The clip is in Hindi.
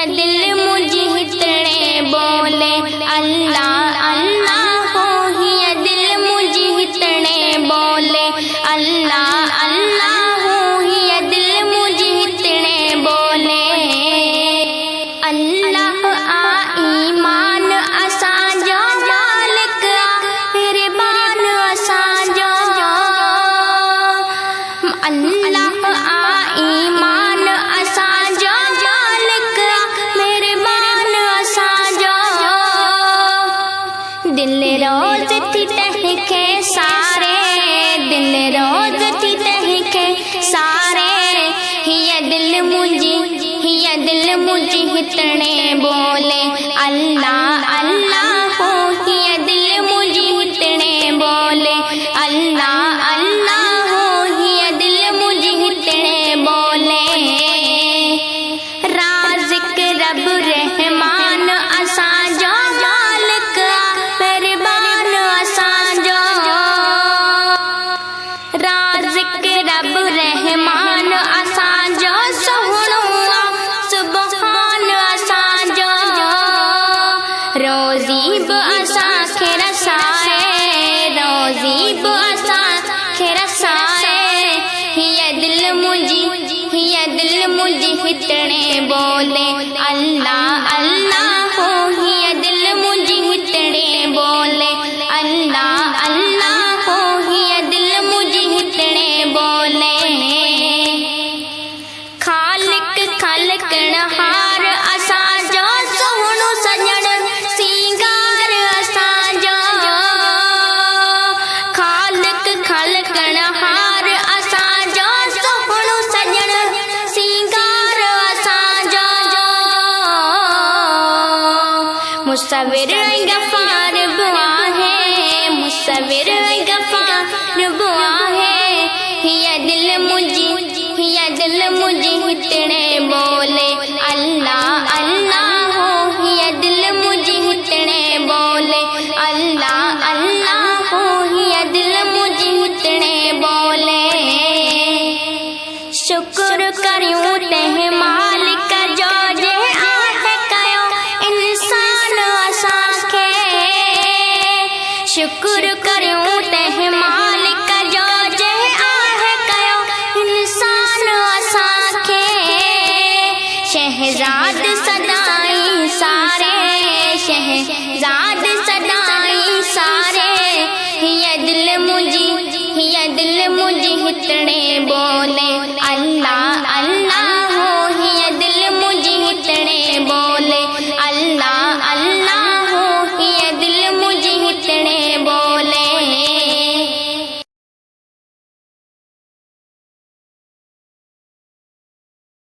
हिया दिल मुझे हितने बोले अल्लाह अल्लाह हो, हिया दिल मुझे हितने बोले अल्लाह अल्लाह हो, हिया दिल मुझे हितने बोले अल्लाह आ ईमान असांजो मालिक मेहरबान असांजो अल्लाह आ ईमान असांजो मालिक मेहरबान असांजो दिल रोज थी तहके सारे दिल रोज थी तहके सारे हिया दिल मुझे हितने बोले अल्लाह अल्लाह हो, हिया दिल मुझे हितने बोले अल्लाह अल्लाह हो, हिया दिल मुझे हितने बोले राज़िक रब रहमान असांजो मालिक मेहरबान असांजो राज़िक रब रहमान असांजो सोहणो सुभान असांजो रोज़ी बि असांखे रसाए रोज़ी बि असांखे रसाए हिया दिल मुझे हितने बोले अल्लाह अल्लाह हो, हिया दिल मुझे हितने बोले अल्लाह अल्लाह हो, हिया दिल मुझे हितने बोले खालिक खलकणहार असांजो सोहणो सजण सिंगार असांजो खालिक खलकणहार असांजो सोहणो सजण सिंगार असांजो मुसविर गफ़ार बि आहे मुसविर गफ़ार बि आहे हिया दिल मुझे हितने बोले अल्लाह अल्लाह हो, हिया दिल मुझे हितने बोले अल्लाह अल्लाह हो, हिया दिल मुझे हितने बोले शुक्र करियूं तंहिं मालिक जो जे आहे कयो इंसान असांखे शुक्र करियूं तंहिं मालिक जो जे आहे कयो इंसान असांखे शहज़ाद सदाई सारे शहज़ाद सदाई सारे हिया दिल मुझे हितने बोले अल्लाह